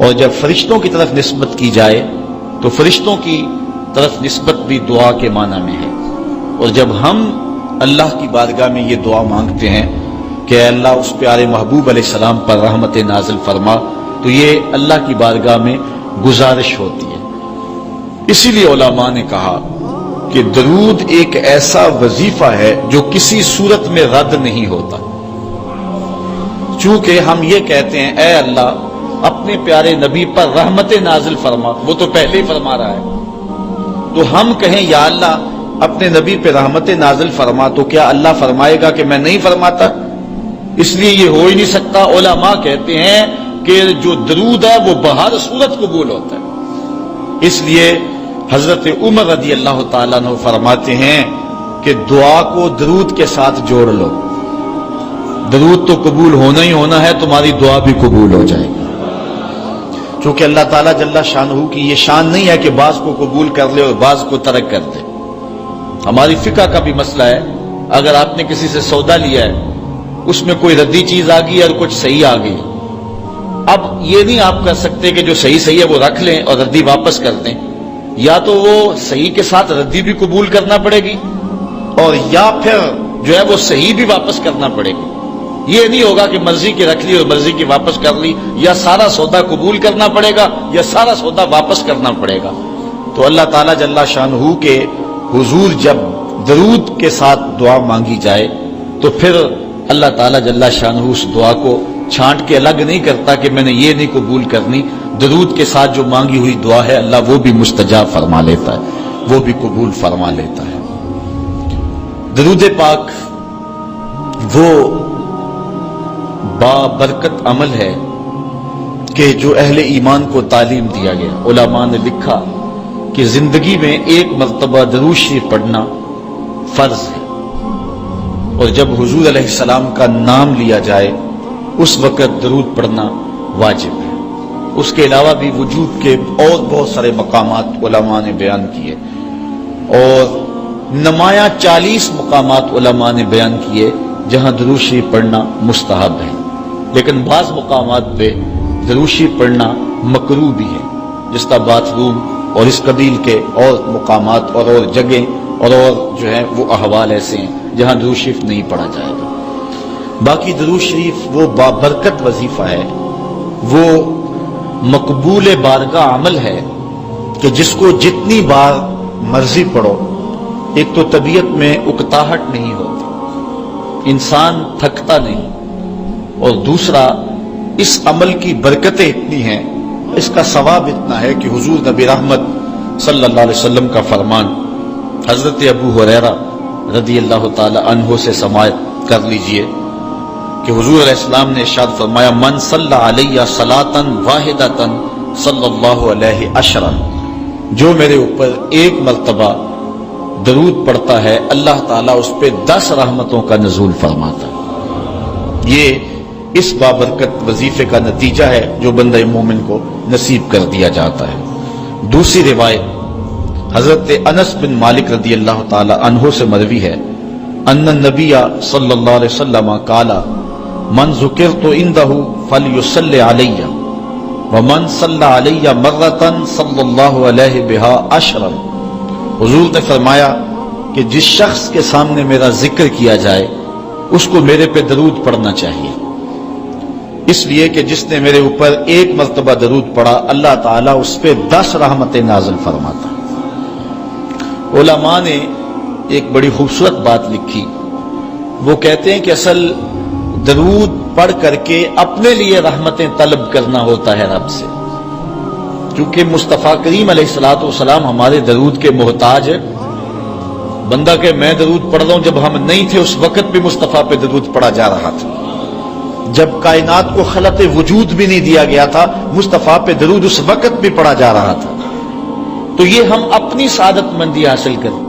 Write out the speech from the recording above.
اور جب فرشتوں کی طرف نسبت کی جائے تو فرشتوں کی طرف نسبت بھی دعا کے معنی میں ہے. اور جب ہم اللہ کی بارگاہ میں یہ دعا مانگتے ہیں کہ اے اللہ اس پیارے محبوب علیہ السلام پر رحمت نازل فرما، تو یہ اللہ کی بارگاہ میں گزارش ہوتی ہے. اسی لیے علماء نے کہا کہ درود ایک ایسا وظیفہ ہے جو کسی صورت میں رد نہیں ہوتا. چونکہ ہم یہ کہتے ہیں اے اللہ اپنے پیارے نبی پر رحمت نازل فرما، وہ تو پہلے ہی فرما رہا ہے، تو ہم کہیں یا اللہ اپنے نبی پہ رحمت نازل فرما، تو کیا اللہ فرمائے گا کہ میں نہیں فرماتا؟ اس لیے یہ ہو ہی نہیں سکتا. علماء کہتے ہیں کہ جو درود ہے وہ بہر صورت قبول ہوتا ہے. اس لیے حضرت عمر رضی اللہ تعالیٰ عنہ فرماتے ہیں کہ دعا کو درود کے ساتھ جوڑ لو، درود تو قبول ہونا ہی ہونا ہے، تمہاری دعا بھی قبول ہو جائے گی. چونکہ اللہ تعالیٰ جل شانہ کی یہ شان نہیں ہے کہ بعض کو قبول کر لے اور بعض کو ترک کر دے. ہماری فقہ کا بھی مسئلہ ہے، اگر آپ نے کسی سے سودا لیا ہے، اس میں کوئی ردی چیز آ گئی اور کچھ صحیح آ گئی، اب یہ نہیں آپ کر سکتے کہ جو صحیح ہے وہ رکھ لیں اور ردی واپس کر دیں. یا تو وہ صحیح کے ساتھ ردی بھی قبول کرنا پڑے گی اور یا پھر جو ہے وہ صحیح بھی واپس کرنا پڑے گی. یہ نہیں ہوگا کہ مرضی کی رکھ لی اور مرضی کی واپس کر لی، یا سارا سودا قبول کرنا پڑے گا یا سارا سودا واپس کرنا پڑے گا. تو اللہ تعالیٰ جل شانہ کے حضور جب درود کے ساتھ دعا مانگی جائے تو پھر اللہ تعالیٰ جل شانہ اس دعا کو چھانٹ کے الگ نہیں کرتا کہ میں نے یہ نہیں قبول کرنی. درود کے ساتھ جو مانگی ہوئی دعا ہے اللہ وہ بھی مستجاب فرما لیتا ہے، وہ بھی قبول فرما لیتا ہے. درود پاک وہ بابرکت عمل ہے کہ جو اہل ایمان کو تعلیم دیا گیا. علماء نے لکھا کہ زندگی میں ایک مرتبہ درود شریف پڑھنا فرض ہے، اور جب حضور علیہ السلام کا نام لیا جائے اس وقت درود پڑھنا واجب ہے. اس کے علاوہ بھی وجود کے اور بہت سارے مقامات علماء نے بیان کیے، اور نمایاں 40 مقامات علماء نے بیان کیے جہاں درود شریف پڑھنا مستحب ہے. لیکن بعض مقامات پہ درود شریف پڑھنا مکروہ بھی ہے، جس کا باتھ روم اور اس قبیل کے اور مقامات اور جگہیں اور جو ہے وہ احوال ایسے ہیں جہاں درود شریف نہیں پڑھا جائے گا. باقی درود شریف وہ بابرکت وظیفہ ہے، وہ مقبول بارگاہ عمل ہے کہ جس کو جتنی بار مرضی پڑھو، ایک تو طبیعت میں اکتاہٹ نہیں ہوتی، انسان تھکتا نہیں، اور دوسرا اس عمل کی برکتیں اتنی ہیں، اس کا ثواب اتنا ہے کہ حضور نبی رحمت صلی اللہ علیہ وسلم کا فرمان حضرت ابو ہریرہ رضی اللہ تعالی عنہ سے سماعت کر لیجئے کہ حضور علیہ السلام نے ارشاد فرمایا من صلی علیہ صلاۃ واحدۃ صلی اللہ علیہ عشرا، جو میرے اوپر ایک مرتبہ درود پڑھتا ہے اللہ تعالیٰ اس پہ 10 رحمتوں کا نزول فرماتا ہے. یہ اس بابرکت وظیفے کا نتیجہ ہے جو بندہ مومن کو نصیب کر دیا جاتا ہے. دوسری روایت حضرت انس بن مالک رضی اللہ تعالی عنہ سے مروی ہے ان النبی صلی اللہ علیہ وسلم قال من ذکرت عنده فلیصلی علی ومن صلی علی مرۃ صلی اللہ علیہ بها عشرا. حضور نے فرمایا کہ جس شخص کے سامنے میرا ذکر کیا جائے اس کو میرے پہ درود پڑھنا چاہیے، اس لیے کہ جس نے میرے اوپر ایک مرتبہ درود پڑھا اللہ تعالیٰ اس پہ 10 رحمتیں نازل فرماتا. علماء نے ایک بڑی خوبصورت بات لکھی، وہ کہتے ہیں کہ اصل درود پڑھ کر کے اپنے لیے رحمتیں طلب کرنا ہوتا ہے رب سے، کیونکہ مصطفیٰ کریم علیہ الصلوۃ والسلام ہمارے درود کے محتاج ہے. بندہ کہ میں درود پڑھ رہا ہوں، جب ہم نہیں تھے اس وقت بھی مصطفیٰ پہ درود پڑھا جا رہا تھا. جب کائنات کو خلق وجود بھی نہیں دیا گیا تھا مصطفیٰ پہ درود اس وقت بھی پڑھا جا رہا تھا. تو یہ ہم اپنی سعادت مندی حاصل کرتے